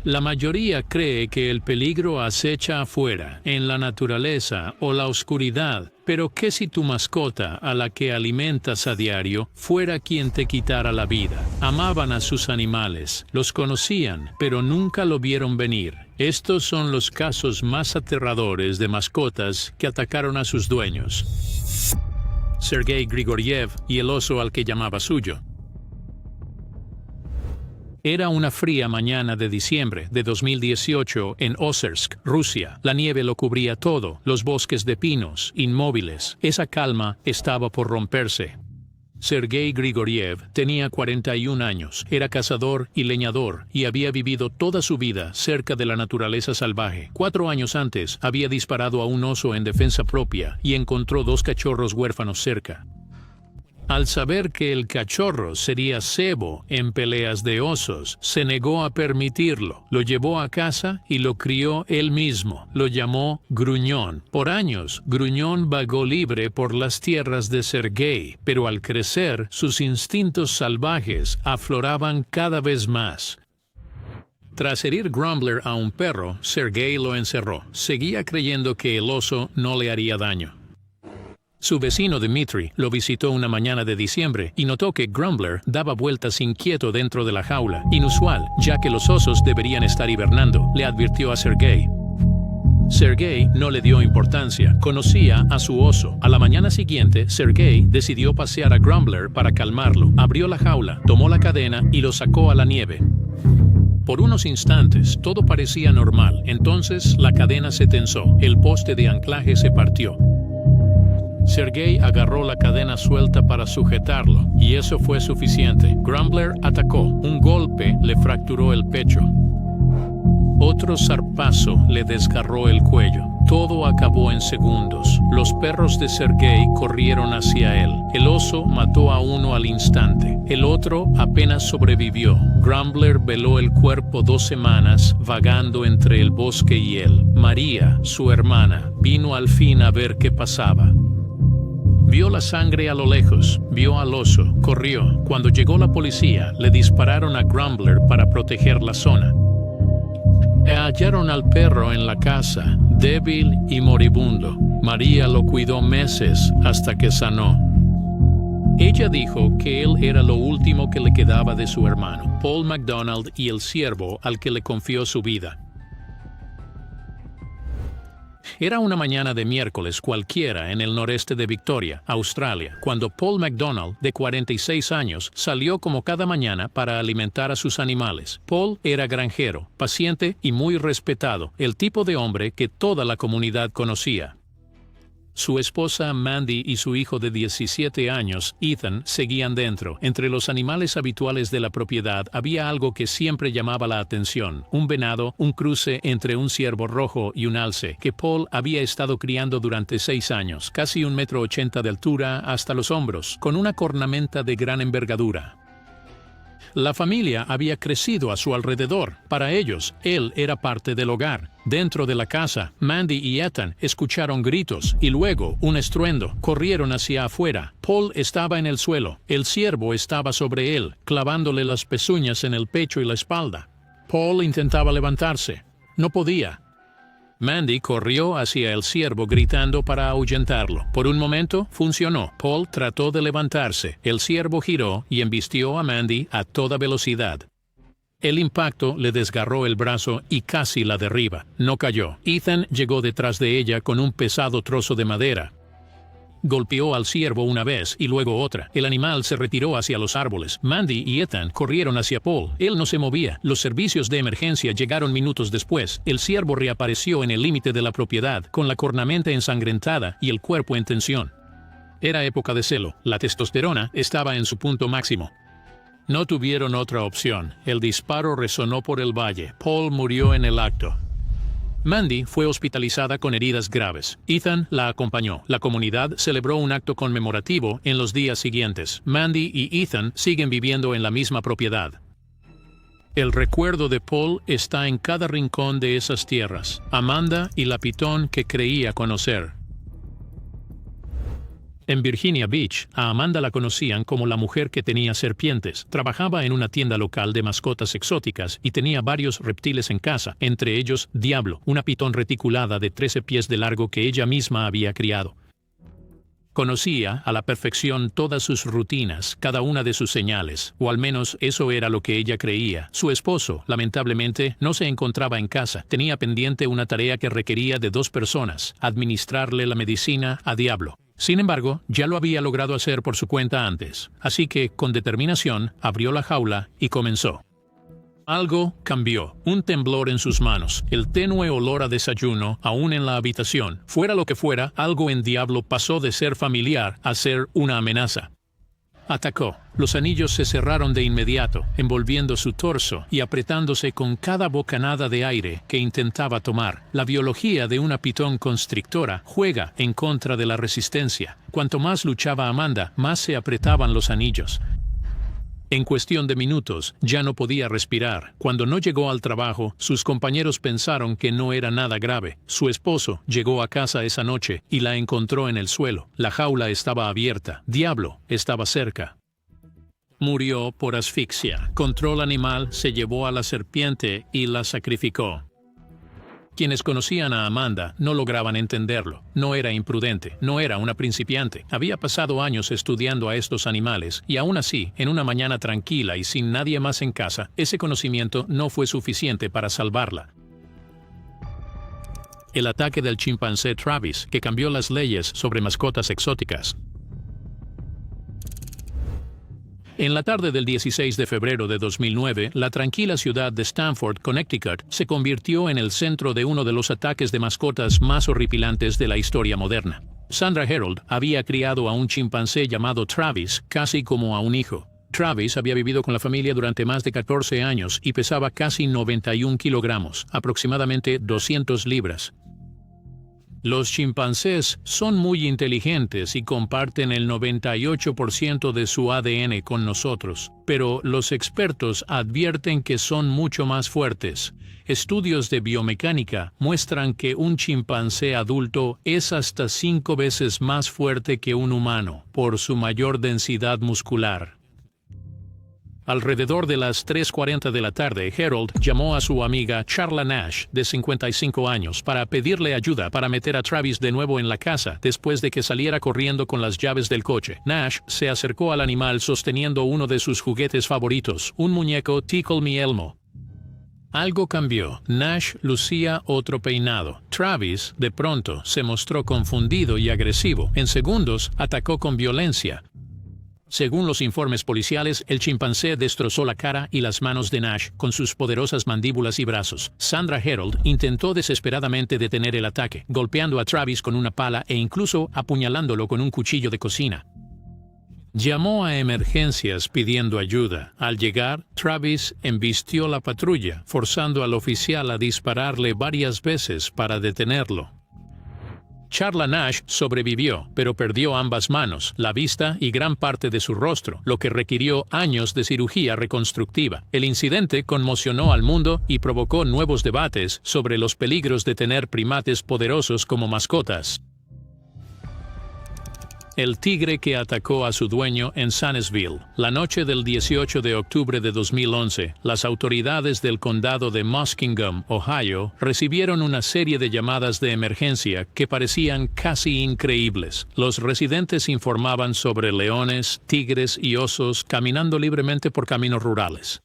La mayoría cree que el peligro acecha afuera, en la naturaleza o la oscuridad, pero ¿qué si tu mascota, a la que alimentas a diario, fuera quien te quitara la vida? Amaban a sus animales, los conocían, pero nunca lo vieron venir. Estos son los casos más aterradores de mascotas que atacaron a sus dueños. Sergei Grigoriev y el oso al que llamaba suyo. Era una fría mañana de diciembre de 2018 en Ozersk, Rusia. La nieve lo cubría todo, los bosques de pinos, inmóviles. Esa calma estaba por romperse. Sergei Grigoriev tenía 41 años, era cazador y leñador y había vivido toda su vida cerca de la naturaleza salvaje. 4 años antes había disparado a un oso en defensa propia y encontró 2 cachorros huérfanos cerca. Al saber que el cachorro sería cebo en peleas de osos, se negó a permitirlo. Lo llevó a casa y lo crió él mismo. Lo llamó Gruñón. Por años, Gruñón vagó libre por las tierras de Sergei, pero al crecer, sus instintos salvajes afloraban cada vez más. Tras herir Grumbler a un perro, Sergei lo encerró. Seguía creyendo que el oso no le haría daño. Su vecino Dmitry lo visitó una mañana de diciembre y notó que Grumbler daba vueltas inquieto dentro de la jaula, inusual, ya que los osos deberían estar hibernando, le advirtió a Sergei. Sergei no le dio importancia, conocía a su oso. A la mañana siguiente, Sergei decidió pasear a Grumbler para calmarlo. Abrió la jaula, tomó la cadena y lo sacó a la nieve. Por unos instantes todo parecía normal, entonces la cadena se tensó, el poste de anclaje se partió. Sergei agarró la cadena suelta para sujetarlo, y eso fue suficiente. Grumbler atacó. Un golpe le fracturó el pecho. Otro zarpazo le desgarró el cuello. Todo acabó en segundos. Los perros de Sergei corrieron hacia él. El oso mató a uno al instante. El otro apenas sobrevivió. Grumbler veló el cuerpo 2 semanas, vagando entre el bosque y él. María, su hermana, vino al fin a ver qué pasaba. Vio la sangre a lo lejos, vio al oso, corrió. Cuando llegó la policía, le dispararon a Grumbler para proteger la zona. Hallaron al perro en la casa, débil y moribundo. María lo cuidó meses hasta que sanó. Ella dijo que él era lo último que le quedaba de su hermano, Paul MacDonald, y el ciervo al que le confió su vida. Era una mañana de miércoles cualquiera en el noreste de Victoria, Australia, cuando Paul MacDonald, de 46 años, salió como cada mañana para alimentar a sus animales. Paul era granjero, paciente y muy respetado, el tipo de hombre que toda la comunidad conocía. Su esposa Mandy y su hijo de 17 años, Ethan, seguían dentro. Entre los animales habituales de la propiedad había algo que siempre llamaba la atención: un venado, un cruce entre un ciervo rojo y un alce, que Paul había estado criando durante 6 años, casi 1,80 m de altura hasta los hombros, con una cornamenta de gran envergadura. La familia había crecido a su alrededor. Para ellos, él era parte del hogar. Dentro de la casa, Mandy y Ethan escucharon gritos y luego un estruendo. Corrieron hacia afuera. Paul estaba en el suelo. El ciervo estaba sobre él, clavándole las pezuñas en el pecho y la espalda. Paul intentaba levantarse. No podía. Mandy corrió hacia el ciervo gritando para ahuyentarlo. Por un momento, funcionó. Paul trató de levantarse. El ciervo giró y embistió a Mandy a toda velocidad. El impacto le desgarró el brazo y casi la derriba. No cayó. Ethan llegó detrás de ella con un pesado trozo de madera. Golpeó al ciervo una vez y luego otra. El animal se retiró hacia los árboles. Mandy y Ethan corrieron hacia Paul. Él no se movía. Los servicios de emergencia llegaron minutos después. El ciervo reapareció en el límite de la propiedad, con la cornamenta ensangrentada y el cuerpo en tensión. Era época de celo. La testosterona estaba en su punto máximo. No tuvieron otra opción. El disparo resonó por el valle. Paul murió en el acto. Mandy fue hospitalizada con heridas graves. Ethan la acompañó. La comunidad celebró un acto conmemorativo en los días siguientes. Mandy y Ethan siguen viviendo en la misma propiedad. El recuerdo de Paul está en cada rincón de esas tierras. Amanda y la pitón que creía conocer. En Virginia Beach, a Amanda la conocían como la mujer que tenía serpientes. Trabajaba en una tienda local de mascotas exóticas y tenía varios reptiles en casa, entre ellos Diablo, una pitón reticulada de 13 pies de largo que ella misma había criado. Conocía a la perfección todas sus rutinas, cada una de sus señales, o al menos eso era lo que ella creía. Su esposo, lamentablemente, no se encontraba en casa. Tenía pendiente una tarea que requería de 2 personas, administrarle la medicina a Diablo. Sin embargo, ya lo había logrado hacer por su cuenta antes, así que, con determinación, abrió la jaula y comenzó. Algo cambió, un temblor en sus manos, el tenue olor a desayuno aún en la habitación. Fuera lo que fuera, algo en Diablo pasó de ser familiar a ser una amenaza. Atacó. Los anillos se cerraron de inmediato, envolviendo su torso y apretándose con cada bocanada de aire que intentaba tomar. La biología de una pitón constrictora juega en contra de la resistencia. Cuanto más luchaba Amanda, más se apretaban los anillos. En cuestión de minutos, ya no podía respirar. Cuando no llegó al trabajo, sus compañeros pensaron que no era nada grave. Su esposo llegó a casa esa noche y la encontró en el suelo. La jaula estaba abierta. Diablo estaba cerca. Murió por asfixia. Control animal se llevó a la serpiente y la sacrificó. Quienes conocían a Amanda no lograban entenderlo. No era imprudente, no era una principiante. Había pasado años estudiando a estos animales y aún así, en una mañana tranquila y sin nadie más en casa, ese conocimiento no fue suficiente para salvarla. El ataque del chimpancé Travis, que cambió las leyes sobre mascotas exóticas. En la tarde del 16 de febrero de 2009, la tranquila ciudad de Stamford, Connecticut, se convirtió en el centro de uno de los ataques de mascotas más horripilantes de la historia moderna. Sandra Herold había criado a un chimpancé llamado Travis casi como a un hijo. Travis había vivido con la familia durante más de 14 años y pesaba casi 91 kilogramos, aproximadamente 200 libras. Los chimpancés son muy inteligentes y comparten el 98% de su ADN con nosotros, pero los expertos advierten que son mucho más fuertes. Estudios de biomecánica muestran que un chimpancé adulto es hasta 5 veces más fuerte que un humano, por su mayor densidad muscular. Alrededor de las 3:40 de la tarde, Herold llamó a su amiga Charla Nash, de 55 años, para pedirle ayuda para meter a Travis de nuevo en la casa después de que saliera corriendo con las llaves del coche. Nash se acercó al animal sosteniendo uno de sus juguetes favoritos, un muñeco Tickle Me Elmo. Algo cambió. Nash lucía otro peinado. Travis, de pronto, se mostró confundido y agresivo. En segundos, atacó con violencia. Según los informes policiales, el chimpancé destrozó la cara y las manos de Nash con sus poderosas mandíbulas y brazos. Sandra Herold intentó desesperadamente detener el ataque, golpeando a Travis con una pala e incluso apuñalándolo con un cuchillo de cocina. Llamó a emergencias pidiendo ayuda. Al llegar, Travis embistió la patrulla, forzando al oficial a dispararle varias veces para detenerlo. Charla Nash sobrevivió, pero perdió ambas manos, la vista y gran parte de su rostro, lo que requirió años de cirugía reconstructiva. El incidente conmocionó al mundo y provocó nuevos debates sobre los peligros de tener primates poderosos como mascotas. El tigre que atacó a su dueño en Sanesville. La noche del 18 de octubre de 2011, las autoridades del condado de Muskingum, Ohio, recibieron una serie de llamadas de emergencia que parecían casi increíbles. Los residentes informaban sobre leones, tigres y osos caminando libremente por caminos rurales.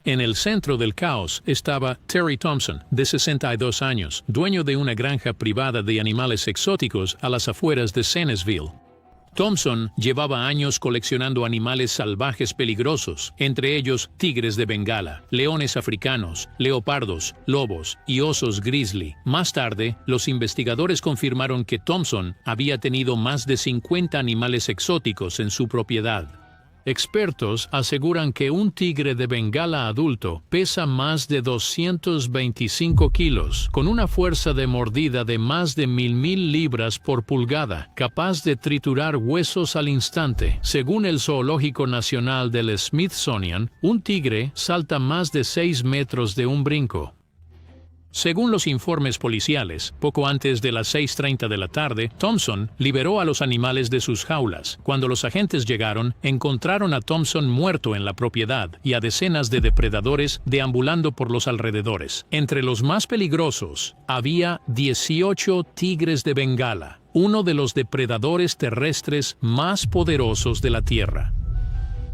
En el centro del caos estaba Terry Thompson, de 62 años, dueño de una granja privada de animales exóticos a las afueras de Sanesville. Thompson llevaba años coleccionando animales salvajes peligrosos, entre ellos tigres de Bengala, leones africanos, leopardos, lobos y osos grizzly. Más tarde, los investigadores confirmaron que Thompson había tenido más de 50 animales exóticos en su propiedad. Expertos aseguran que un tigre de Bengala adulto pesa más de 225 kilos, con una fuerza de mordida de más de 1,000 libras por pulgada, capaz de triturar huesos al instante. Según el Zoológico Nacional del Smithsonian, un tigre salta más de 6 metros de un brinco. Según los informes policiales, poco antes de las 6:30 de la tarde, Thompson liberó a los animales de sus jaulas. Cuando los agentes llegaron, encontraron a Thompson muerto en la propiedad y a decenas de depredadores deambulando por los alrededores. Entre los más peligrosos, había 18 tigres de Bengala, uno de los depredadores terrestres más poderosos de la Tierra.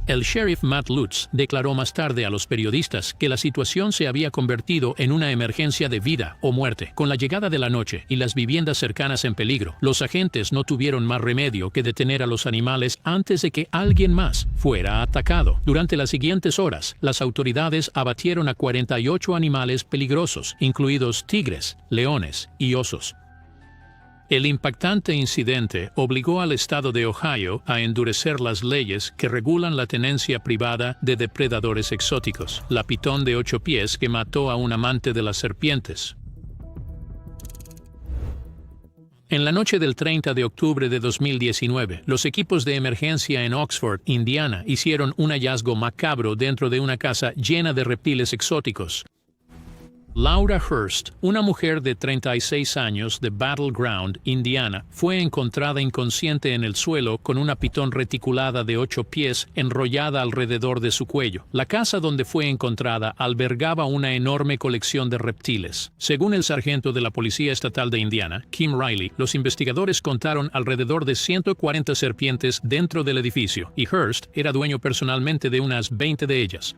El sheriff Matt Lutz declaró más tarde a los periodistas que la situación se había convertido en una emergencia de vida o muerte. Con la llegada de la noche y las viviendas cercanas en peligro, los agentes no tuvieron más remedio que detener a los animales antes de que alguien más fuera atacado. Durante las siguientes horas, las autoridades abatieron a 48 animales peligrosos, incluidos tigres, leones y osos. El impactante incidente obligó al estado de Ohio a endurecer las leyes que regulan la tenencia privada de depredadores exóticos. La pitón de 8 pies que mató a un amante de las serpientes. En la noche del 30 de octubre de 2019, los equipos de emergencia en Oxford, Indiana, hicieron un hallazgo macabro dentro de una casa llena de reptiles exóticos. Laura Hurst, una mujer de 36 años de Battle Ground, Indiana, fue encontrada inconsciente en el suelo con una pitón reticulada de 8 pies enrollada alrededor de su cuello. La casa donde fue encontrada albergaba una enorme colección de reptiles. Según el sargento de la Policía Estatal de Indiana, Kim Riley, los investigadores contaron alrededor de 140 serpientes dentro del edificio, y Hurst era dueño personalmente de unas 20 de ellas.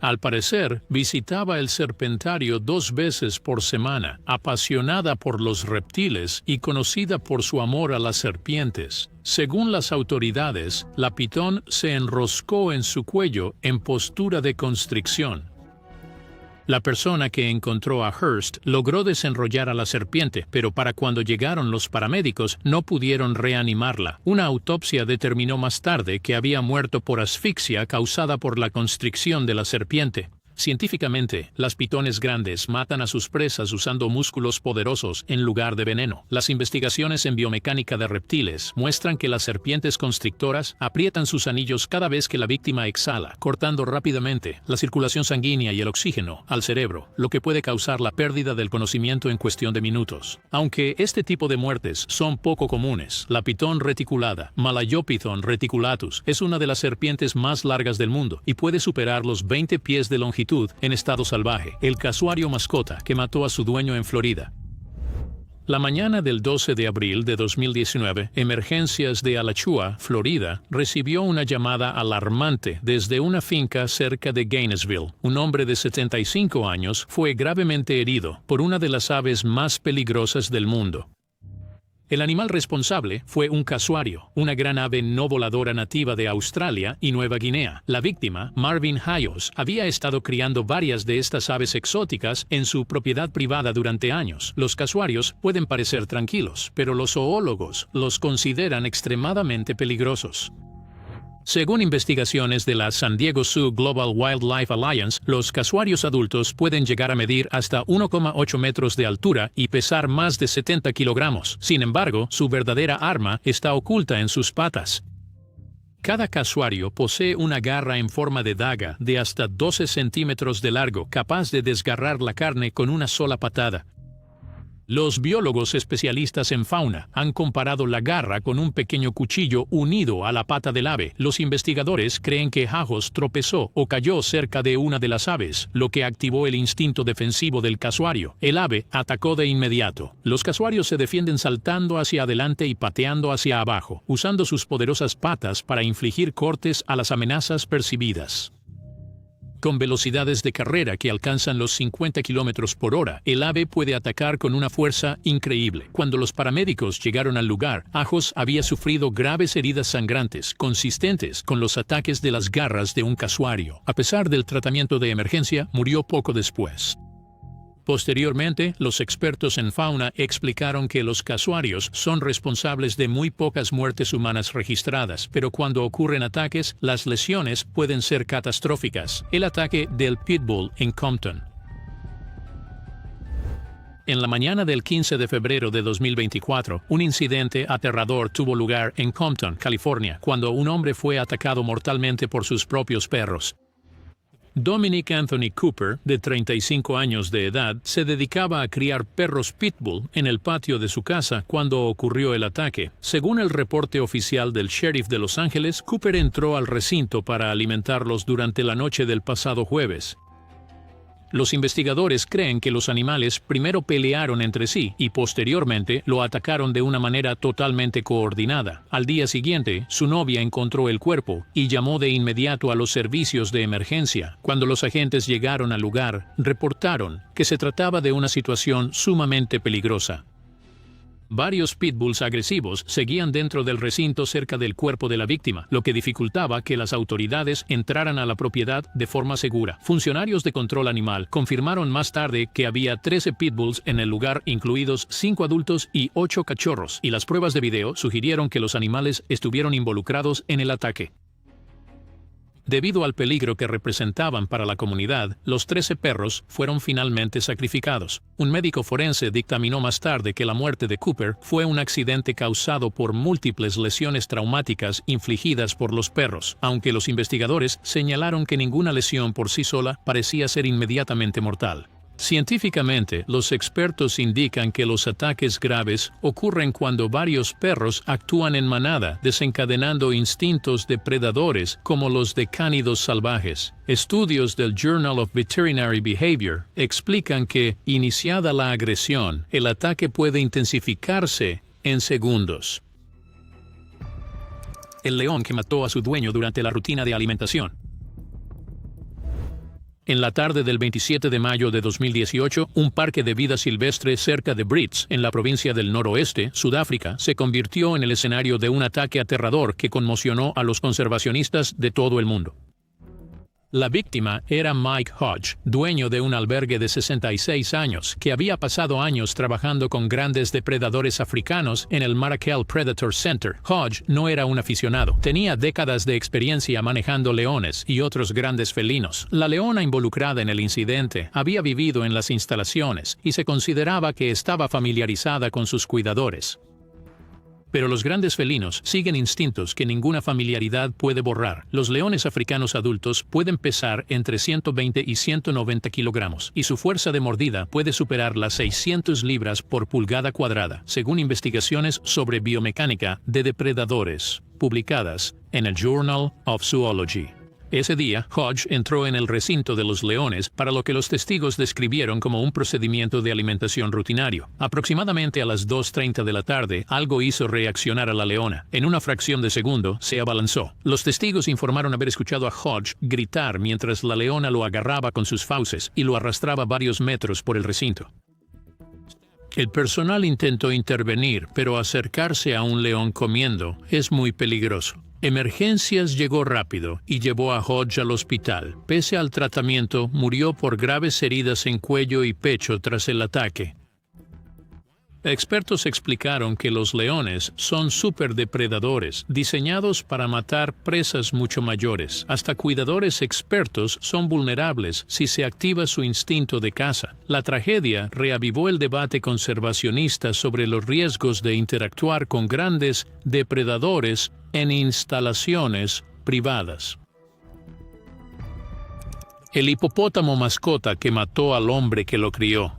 Al parecer, visitaba el serpentario 2 veces por semana, apasionada por los reptiles y conocida por su amor a las serpientes. Según las autoridades, la pitón se enroscó en su cuello en postura de constricción. La persona que encontró a Hurst logró desenrollar a la serpiente, pero para cuando llegaron los paramédicos no pudieron reanimarla. Una autopsia determinó más tarde que había muerto por asfixia causada por la constricción de la serpiente. Científicamente, las pitones grandes matan a sus presas usando músculos poderosos en lugar de veneno. Las investigaciones en biomecánica de reptiles muestran que las serpientes constrictoras aprietan sus anillos cada vez que la víctima exhala, cortando rápidamente la circulación sanguínea y el oxígeno al cerebro, lo que puede causar la pérdida del conocimiento en cuestión de minutos. Aunque este tipo de muertes son poco comunes, la pitón reticulada, Malayopithon reticulatus, es una de las serpientes más largas del mundo y puede superar los 20 pies de longitud en estado salvaje, el casuario mascota que mató a su dueño en Florida. La mañana del 12 de abril de 2019, Emergencias de Alachua, Florida, recibió una llamada alarmante desde una finca cerca de Gainesville. Un hombre de 75 años fue gravemente herido por una de las aves más peligrosas del mundo. El animal responsable fue un casuario, una gran ave no voladora nativa de Australia y Nueva Guinea. La víctima, Marvin Hayos, había estado criando varias de estas aves exóticas en su propiedad privada durante años. Los casuarios pueden parecer tranquilos, pero los zoólogos los consideran extremadamente peligrosos. Según investigaciones de la San Diego Zoo Global Wildlife Alliance, los casuarios adultos pueden llegar a medir hasta 1,8 metros de altura y pesar más de 70 kilogramos. Sin embargo, su verdadera arma está oculta en sus patas. Cada casuario posee una garra en forma de daga de hasta 12 centímetros de largo, capaz de desgarrar la carne con una sola patada. Los biólogos especialistas en fauna han comparado la garra con un pequeño cuchillo unido a la pata del ave. Los investigadores creen que Hayos tropezó o cayó cerca de una de las aves, lo que activó el instinto defensivo del casuario. El ave atacó de inmediato. Los casuarios se defienden saltando hacia adelante y pateando hacia abajo, usando sus poderosas patas para infligir cortes a las amenazas percibidas. Con velocidades de carrera que alcanzan los 50 km por hora, el ave puede atacar con una fuerza increíble. Cuando los paramédicos llegaron al lugar, Hayos había sufrido graves heridas sangrantes, consistentes con los ataques de las garras de un casuario. A pesar del tratamiento de emergencia, murió poco después. Posteriormente, los expertos en fauna explicaron que los casuarios son responsables de muy pocas muertes humanas registradas, pero cuando ocurren ataques, las lesiones pueden ser catastróficas. El ataque del pitbull en Compton. En la mañana del 15 de febrero de 2024, un incidente aterrador tuvo lugar en Compton, California, cuando un hombre fue atacado mortalmente por sus propios perros. Dominic Anthony Cooper, de 35 años de edad, se dedicaba a criar perros pitbull en el patio de su casa cuando ocurrió el ataque. Según el reporte oficial del sheriff de Los Ángeles, Cooper entró al recinto para alimentarlos durante la noche del pasado jueves. Los investigadores creen que los animales primero pelearon entre sí y posteriormente lo atacaron de una manera totalmente coordinada. Al día siguiente, su novia encontró el cuerpo y llamó de inmediato a los servicios de emergencia. Cuando los agentes llegaron al lugar, reportaron que se trataba de una situación sumamente peligrosa. Varios pitbulls agresivos seguían dentro del recinto cerca del cuerpo de la víctima, lo que dificultaba que las autoridades entraran a la propiedad de forma segura. Funcionarios de control animal confirmaron más tarde que había 13 pitbulls en el lugar, incluidos 5 adultos y 8 cachorros, y las pruebas de video sugirieron que los animales estuvieron involucrados en el ataque. Debido al peligro que representaban para la comunidad, los 13 perros fueron finalmente sacrificados. Un médico forense dictaminó más tarde que la muerte de Cooper fue un accidente causado por múltiples lesiones traumáticas infligidas por los perros, aunque los investigadores señalaron que ninguna lesión por sí sola parecía ser inmediatamente mortal. Científicamente, los expertos indican que los ataques graves ocurren cuando varios perros actúan en manada, desencadenando instintos depredadores como los de cánidos salvajes. Estudios del Journal of Veterinary Behavior explican que, iniciada la agresión, el ataque puede intensificarse en segundos. El león que mató a su dueño durante la rutina de alimentación. En la tarde del 27 de mayo de 2018, un parque de vida silvestre cerca de Brits, en la provincia del noroeste, Sudáfrica, se convirtió en el escenario de un ataque aterrador que conmocionó a los conservacionistas de todo el mundo. La víctima era Mike Hodge, dueño de un albergue de 66 años, que había pasado años trabajando con grandes depredadores africanos en el Marakel Predator Center. Hodge no era un aficionado, tenía décadas de experiencia manejando leones y otros grandes felinos. La leona involucrada en el incidente había vivido en las instalaciones y se consideraba que estaba familiarizada con sus cuidadores. Pero los grandes felinos siguen instintos que ninguna familiaridad puede borrar. Los leones africanos adultos pueden pesar entre 120 y 190 kilogramos, y su fuerza de mordida puede superar las 600 libras por pulgada cuadrada, según investigaciones sobre biomecánica de depredadores, publicadas en el Journal of Zoology. Ese día, Hodge entró en el recinto de los leones para lo que los testigos describieron como un procedimiento de alimentación rutinario. Aproximadamente a las 2:30 de la tarde, algo hizo reaccionar a la leona. En una fracción de segundo, se abalanzó. Los testigos informaron haber escuchado a Hodge gritar mientras la leona lo agarraba con sus fauces y lo arrastraba varios metros por el recinto. El personal intentó intervenir, pero acercarse a un león comiendo es muy peligroso. Emergencias llegó rápido y llevó a Hodge al hospital. Pese al tratamiento, murió por graves heridas en cuello y pecho tras el ataque. Expertos explicaron que los leones son superdepredadores, diseñados para matar presas mucho mayores. Hasta cuidadores expertos son vulnerables si se activa su instinto de caza. La tragedia reavivó el debate conservacionista sobre los riesgos de interactuar con grandes depredadores en instalaciones privadas. El hipopótamo mascota que mató al hombre que lo crió.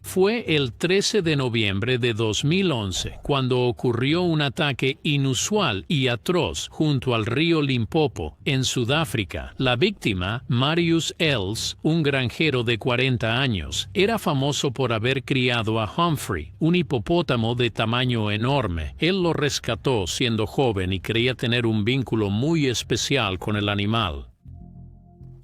Fue el 13 de noviembre de 2011 cuando ocurrió un ataque inusual y atroz junto al río Limpopo, en Sudáfrica. La víctima, Marius Els, un granjero de 40 años, era famoso por haber criado a Humphrey, un hipopótamo de tamaño enorme. Él lo rescató siendo joven y creía tener un vínculo muy especial con el animal.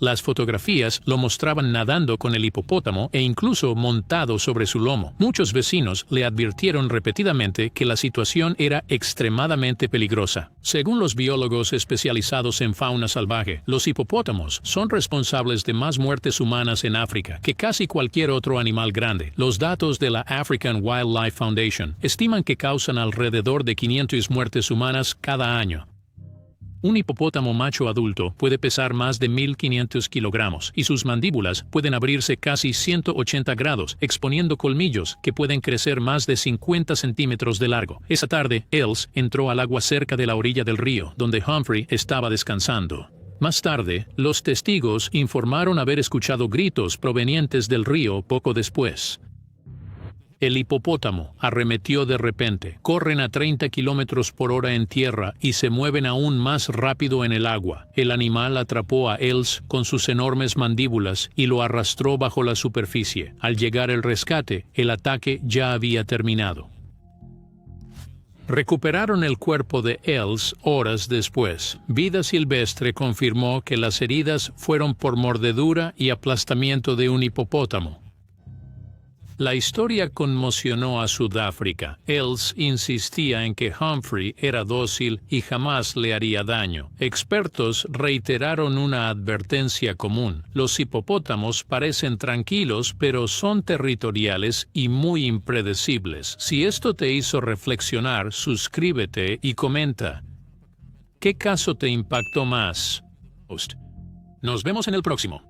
Las fotografías lo mostraban nadando con el hipopótamo e incluso montado sobre su lomo. Muchos vecinos le advirtieron repetidamente que la situación era extremadamente peligrosa. Según los biólogos especializados en fauna salvaje, los hipopótamos son responsables de más muertes humanas en África que casi cualquier otro animal grande. Los datos de la African Wildlife Foundation estiman que causan alrededor de 500 muertes humanas cada año. Un hipopótamo macho adulto puede pesar más de 1.500 kilogramos y sus mandíbulas pueden abrirse casi 180 grados, exponiendo colmillos que pueden crecer más de 50 centímetros de largo. Esa tarde, Els entró al agua cerca de la orilla del río, donde Humphrey estaba descansando. Más tarde, los testigos informaron haber escuchado gritos provenientes del río poco después. El hipopótamo arremetió de repente. Corren a 30 kilómetros por hora en tierra y se mueven aún más rápido en el agua. El animal atrapó a Els con sus enormes mandíbulas y lo arrastró bajo la superficie. Al llegar el rescate, el ataque ya había terminado. Recuperaron el cuerpo de Els horas después. Vida Silvestre confirmó que las heridas fueron por mordedura y aplastamiento de un hipopótamo. La historia conmocionó a Sudáfrica. Els insistía en que Humphrey era dócil y jamás le haría daño. Expertos reiteraron una advertencia común. Los hipopótamos parecen tranquilos, pero son territoriales y muy impredecibles. Si esto te hizo reflexionar, suscríbete y comenta. ¿Qué caso te impactó más? Nos vemos en el próximo.